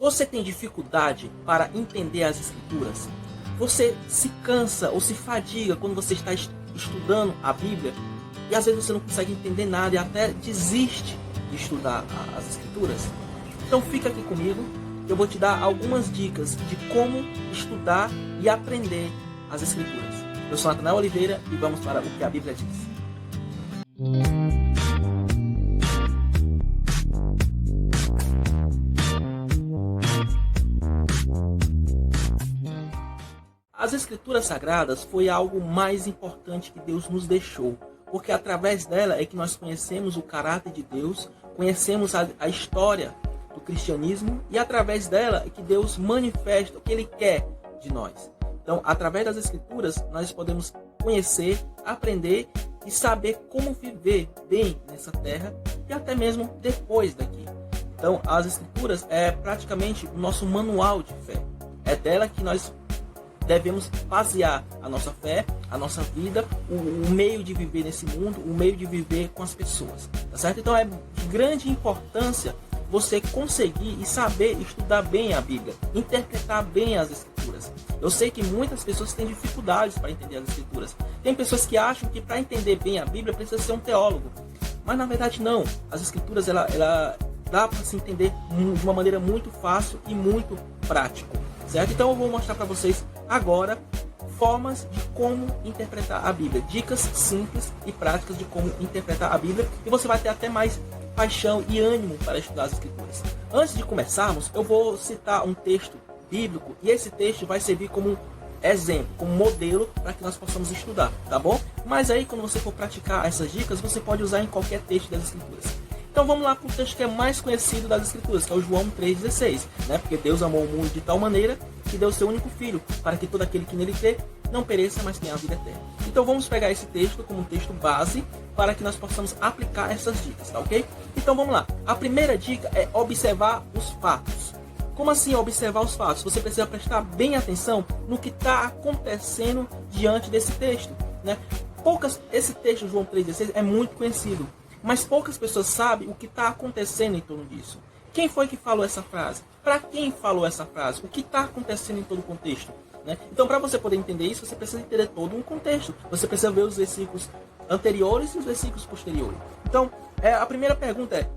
Você tem dificuldade para entender as Escrituras? Você se cansa ou se fadiga quando você está estudando a Bíblia e às vezes você não consegue entender nada e até desiste de estudar as Escrituras? Então fica aqui comigo, que eu vou te dar algumas dicas de como estudar e aprender as Escrituras. Eu sou Natanael Oliveira e vamos para o que a Bíblia diz. As Escrituras Sagradas foi algo mais importante que Deus nos deixou, porque através dela é que nós conhecemos o caráter de Deus, conhecemos a história do cristianismo e através dela é que Deus manifesta o que Ele quer de nós. Então, através das Escrituras, nós podemos conhecer, aprender e saber como viver bem nessa terra e até mesmo depois daqui. Então, as Escrituras é praticamente o nosso manual de fé. É dela que nós devemos basear a nossa fé, a nossa vida, o meio de viver nesse mundo, o meio de viver com as pessoas, tá certo? Então é de grande importância você conseguir e saber estudar bem a Bíblia, interpretar bem as Escrituras. Eu sei que muitas pessoas têm dificuldades para entender as Escrituras. Tem pessoas que acham que para entender bem a Bíblia precisa ser um teólogo, mas na verdade não. As Escrituras ela dá para se entender de uma maneira muito fácil e muito prática, certo? Então eu vou mostrar para vocês agora formas de como interpretar a Bíblia, dicas simples e práticas de como interpretar a Bíblia, e você vai ter até mais paixão e ânimo para estudar as Escrituras. Antes de começarmos, eu vou citar um texto bíblico e esse texto vai servir como exemplo, como modelo para que nós possamos estudar, tá bom? Mas aí quando você for praticar essas dicas, você pode usar em qualquer texto das Escrituras. Então vamos lá para o texto que é mais conhecido das Escrituras, que é o João 3,16, né? Porque Deus amou o mundo de tal maneira que deu seu único filho, para que todo aquele que nele crê não pereça, mas tenha a vida eterna. Então vamos pegar esse texto como um texto base para que nós possamos aplicar essas dicas, tá ok? Então vamos lá. A primeira dica é observar os fatos. Como assim observar os fatos? Você precisa prestar bem atenção no que está acontecendo diante desse texto, né? Esse texto, João 3,16, é muito conhecido, mas poucas pessoas sabem o que está acontecendo em torno disso. Quem foi que falou essa frase? Para quem falou essa frase? O que está acontecendo em todo o contexto? Né? Então, para você poder entender isso, você precisa entender todo um contexto. Você precisa ver os versículos anteriores e os versículos posteriores. Então, a primeira pergunta é: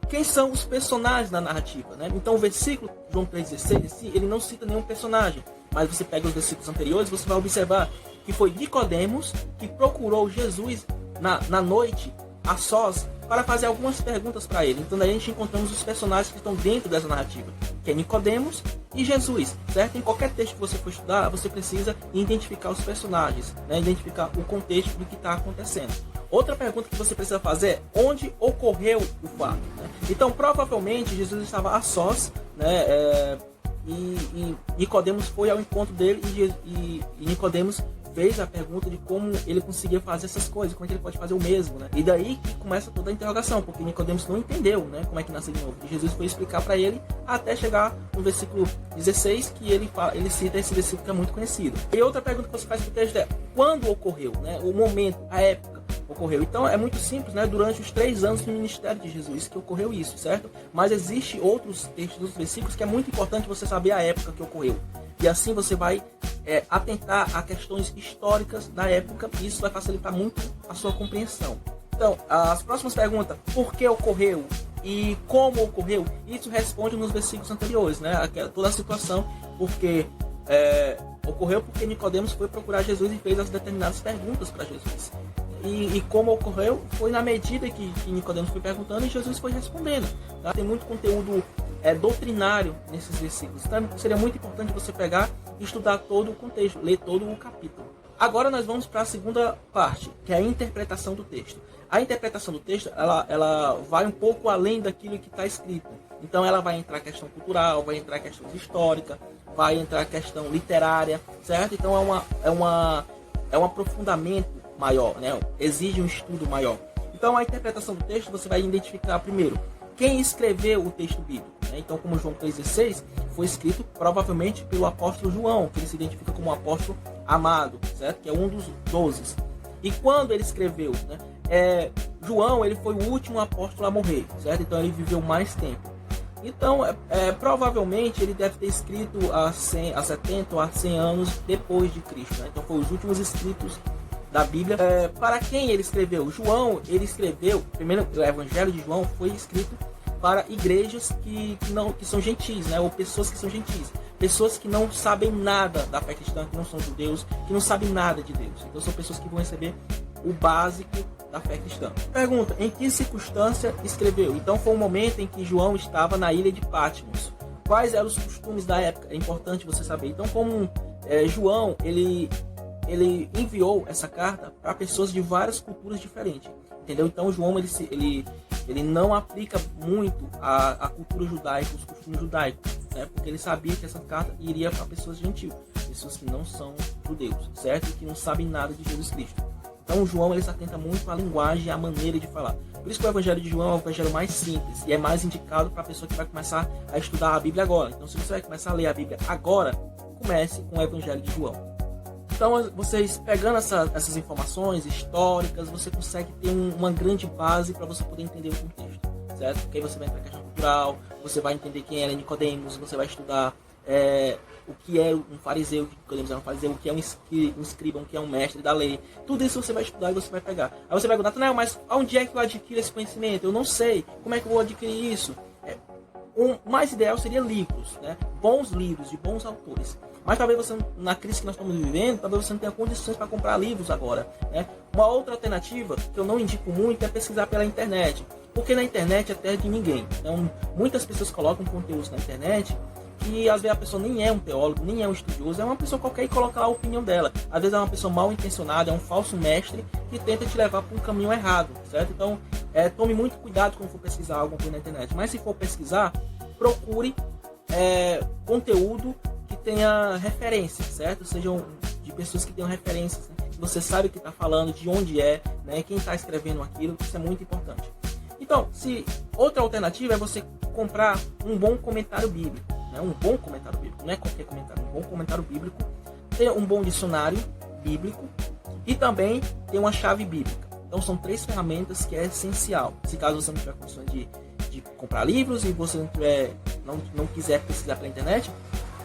quem são os personagens da narrativa? Né? Então, o versículo João 3,16, ele não cita nenhum personagem. Mas você pega os versículos anteriores, você vai observar que foi Nicodemos que procurou Jesus na noite, a sós, para fazer algumas perguntas para ele. Então daí a gente encontramos os personagens que estão dentro dessa narrativa, que é Nicodemos e Jesus, certo? Em qualquer texto que você for estudar, você precisa identificar os personagens, né? Identificar o contexto do que está acontecendo. Outra pergunta que você precisa fazer é: onde ocorreu o fato? Né? Então provavelmente Jesus estava a sós, né? E Nicodemos foi ao encontro dele e Nicodemos fez a pergunta de como ele conseguia fazer essas coisas, como é que ele pode fazer o mesmo, né? E daí que começa toda a interrogação, porque Nicodemos não entendeu, né, como é que nasce de novo. E Jesus foi explicar para ele até chegar no versículo 16, que ele cita esse versículo que é muito conhecido. E outra pergunta que você faz pro texto é: quando ocorreu, né? O momento, a época ocorreu. Então é muito simples, né? Durante os 3 anos do ministério de Jesus que ocorreu isso, certo? Mas existe outros textos dos versículos que é muito importante você saber a época que ocorreu. E assim você vai atentar a questões históricas da época, e isso vai facilitar muito a sua compreensão. Então, as próximas perguntas: por que ocorreu e como ocorreu? Isso responde nos versículos anteriores, né? Toda a situação, porque ocorreu porque Nicodemos foi procurar Jesus e fez as determinadas perguntas para Jesus. E como ocorreu foi na medida que Nicodemos foi perguntando e Jesus foi respondendo. Tá? Tem muito conteúdo doutrinário nesses versículos. Então seria muito importante você pegar e estudar todo o contexto, ler todo o capítulo. Agora nós vamos para a segunda parte, que é a interpretação do texto. A interpretação do texto, ela vai um pouco além daquilo que está escrito. Então ela vai entrar questão cultural, vai entrar questões históricas, vai entrar questão literária, certo? Então é um aprofundamento maior, né? Exige um estudo maior. Então a interpretação do texto você vai identificar primeiro quem escreveu o texto bíblico. Né? Então, como João 3,16 foi escrito provavelmente pelo apóstolo João, que ele se identifica como apóstolo amado, certo? Que é um dos 12. E quando ele escreveu, né? João ele foi o último apóstolo a morrer, certo? Então ele viveu mais tempo. Então, provavelmente ele deve ter escrito há 70 ou há 100 anos depois de Cristo, né? Então, foram os últimos escritos da Bíblia. Para quem ele escreveu? João, ele escreveu, primeiro, o Evangelho de João foi escrito para igrejas que são gentis, né? Ou pessoas que são gentis. Pessoas que não sabem nada da fé cristã, que não são judeus, que não sabem nada de Deus. Então, são pessoas que vão receber o básico da fé cristã. Pergunta, em que circunstância escreveu? Então, foi um momento em que João estava na ilha de Patmos. Quais eram os costumes da época? É importante você saber. Então, como João, ele enviou essa carta para pessoas de várias culturas diferentes, entendeu? Então, João, ele não aplica muito a cultura judaica, os costumes judaicos, né? Porque ele sabia que essa carta iria para pessoas gentis, pessoas que não são judeus, certo? E que não sabem nada de Jesus Cristo. Então, João, ele se atenta muito à linguagem e à maneira de falar. Por isso que o Evangelho de João é o evangelho mais simples e é mais indicado para a pessoa que vai começar a estudar a Bíblia agora. Então, se você vai começar a ler a Bíblia agora, comece com o Evangelho de João. Então, vocês pegando essas informações históricas, você consegue ter uma grande base para você poder entender o contexto, certo? Porque aí você vai entrar na questão cultural, você vai entender quem era Nicodemos, você vai estudar o que é um fariseu, Nicodemos era um fariseu, o que é um escriba, o que é um mestre da lei. Tudo isso você vai estudar e você vai pegar. Aí você vai perguntar, Natanael, mas onde é que eu adquiro esse conhecimento? Eu não sei. Como é que eu vou adquirir isso? O mais ideal seria livros, né? Bons livros, de bons autores. Mas talvez você, na crise que nós estamos vivendo, talvez você não tenha condições para comprar livros agora, né? Uma outra alternativa, que eu não indico muito, é pesquisar pela internet. Porque na internet é terra de ninguém. Então, muitas pessoas colocam conteúdos na internet que às vezes a pessoa nem é um teólogo, nem é um estudioso, é uma pessoa qualquer e coloca lá a opinião dela. Às vezes é uma pessoa mal intencionada, é um falso mestre que tenta te levar para um caminho errado, certo? Então, tome muito cuidado quando for pesquisar alguma coisa na internet. Mas se for pesquisar, procure conteúdo que tenha referência, certo? Sejam de pessoas que tenham referências, né? Que você sabe o que está falando, de onde é, né? Quem está escrevendo aquilo, isso é muito importante. Então, outra alternativa é você comprar um bom comentário bíblico, né? Um bom comentário bíblico, não é qualquer comentário, um bom comentário bíblico, ter um bom dicionário bíblico e também ter uma chave bíblica. Então, são 3 ferramentas que é essencial. Se caso você não tiver condições de comprar livros e você não quiser pesquisar pela internet,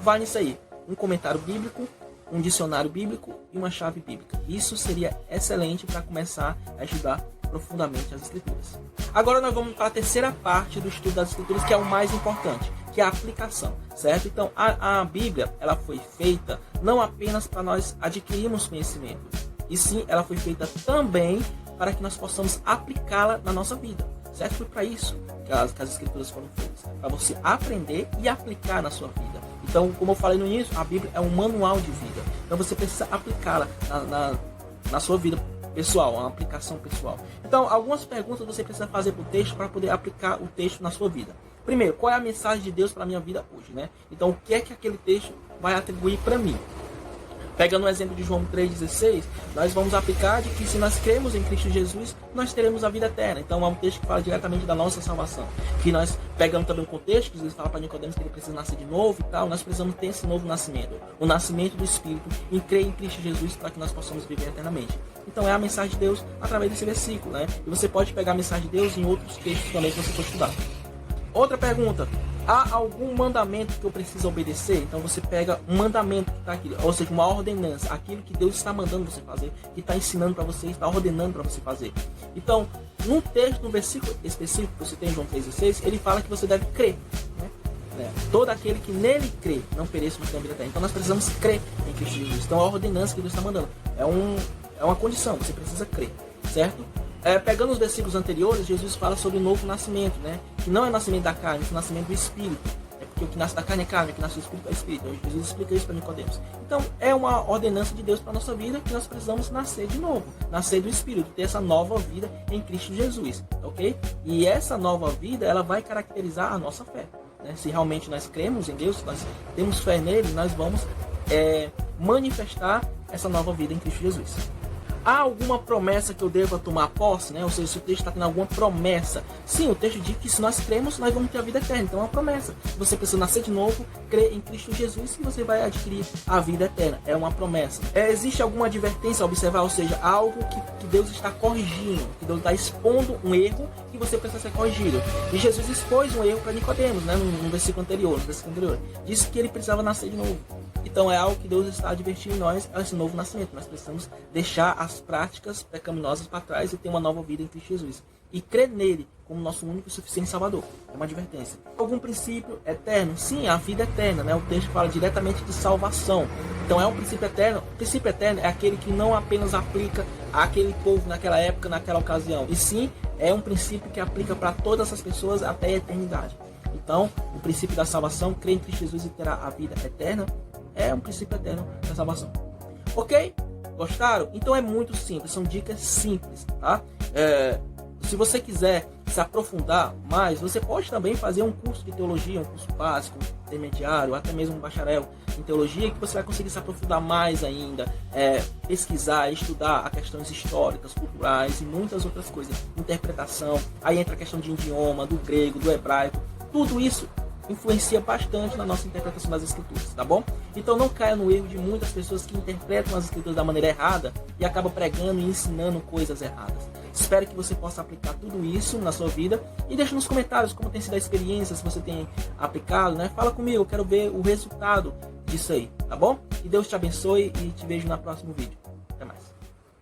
vai nisso aí. Um comentário bíblico, um dicionário bíblico e uma chave bíblica. Isso seria excelente para começar a estudar profundamente as Escrituras. Agora nós vamos para a terceira parte do estudo das Escrituras, que é o mais importante, que é a aplicação, certo? Então, a Bíblia, ela foi feita não apenas para nós adquirirmos conhecimento, e sim, ela foi feita também para que nós possamos aplicá-la na nossa vida, certo? Foi para isso que as Escrituras foram feitas, para você aprender e aplicar na sua vida. Então, como eu falei no início, a Bíblia é um manual de vida, então você precisa aplicá-la na sua vida pessoal, uma aplicação pessoal. Então, algumas perguntas você precisa fazer para o texto para poder aplicar o texto na sua vida. Primeiro, qual é a mensagem de Deus para a minha vida hoje, né? Então, o que é que aquele texto vai atribuir para mim? Pegando o exemplo de João 3,16, nós vamos aplicar de que se nós cremos em Cristo Jesus, nós teremos a vida eterna. Então é um texto que fala diretamente da nossa salvação. Que nós, pegando também o contexto, que Jesus fala para Nicodemos que ele precisa nascer de novo e tal, nós precisamos ter esse novo nascimento. O nascimento do Espírito, em crer em Cristo Jesus para que nós possamos viver eternamente. Então é a mensagem de Deus através desse versículo, né? E você pode pegar a mensagem de Deus em outros textos também que você for estudar. Outra pergunta. Há algum mandamento que eu preciso obedecer? Então você pega um mandamento que está aqui, ou seja, uma ordenança, aquilo que Deus está mandando você fazer, que está ensinando para você, está ordenando para você fazer. Então, num texto, no versículo específico que você tem em João 3,16, ele fala que você deve crer, né? Todo aquele que nele crê não pereça, mas tenha vida eterna. Então nós precisamos crer em Cristo Jesus. Então a ordenança que Deus está mandando é uma condição, você precisa crer, certo? Pegando os versículos anteriores, Jesus fala sobre o novo nascimento, né? Que não é o nascimento da carne, é o nascimento do Espírito. É porque o que nasce da carne é carne, o que nasce do Espírito é Espírito. Então, Jesus explica isso para Nicodemos. Então, é uma ordenança de Deus para a nossa vida que nós precisamos nascer de novo. Nascer do Espírito, ter essa nova vida em Cristo Jesus, ok? E essa nova vida, ela vai caracterizar a nossa fé, né? Se realmente nós cremos em Deus, nós temos fé nele, nós vamos manifestar essa nova vida em Cristo Jesus. há alguma promessa que eu deva tomar posse, né? Ou seja, se o texto está tendo alguma promessa. Sim, o texto diz que se nós cremos, nós vamos ter a vida eterna. Então é uma promessa. Você precisa nascer de novo, crer em Cristo Jesus, e você vai adquirir a vida eterna. É uma promessa. Existe alguma advertência a observar? Ou seja, algo que Deus está corrigindo, que Deus está expondo um erro que você precisa ser corrigido. E Jesus expôs um erro para Nicodemos, né? No versículo anterior. Disse que ele precisava nascer de novo. Então é algo que Deus está advertindo em nós, esse novo nascimento. Nós precisamos deixar as práticas pecaminosas para trás e ter uma nova vida em Cristo Jesus. E crer nele como nosso único e suficiente Salvador. É uma advertência. Algum princípio eterno? Sim, a vida eterna, né? O texto fala diretamente de salvação. Então é um princípio eterno. O princípio eterno é aquele que não apenas aplica àquele povo naquela época, naquela ocasião. E sim, é um princípio que aplica para todas as pessoas até a eternidade. Então, o princípio da salvação, crer em Cristo Jesus e terá a vida eterna, é um princípio eterno da salvação. Ok? Gostaram? Então é muito simples, são dicas simples, tá? Se você quiser se aprofundar mais, você pode também fazer um curso de teologia, um curso básico, intermediário, até mesmo um bacharel em teologia, que você vai conseguir se aprofundar mais ainda, pesquisar, estudar a questões históricas, culturais e muitas outras coisas, interpretação, aí entra a questão de idioma, do grego, do hebraico, tudo isso influencia bastante na nossa interpretação das escrituras, tá bom? Então não caia no erro de muitas pessoas que interpretam as escrituras da maneira errada e acabam pregando e ensinando coisas erradas. Espero que você possa aplicar tudo isso na sua vida e deixe nos comentários como tem sido a experiência, se você tem aplicado, né? Fala comigo, eu quero ver o resultado disso aí, tá bom? Que Deus te abençoe e te vejo no próximo vídeo.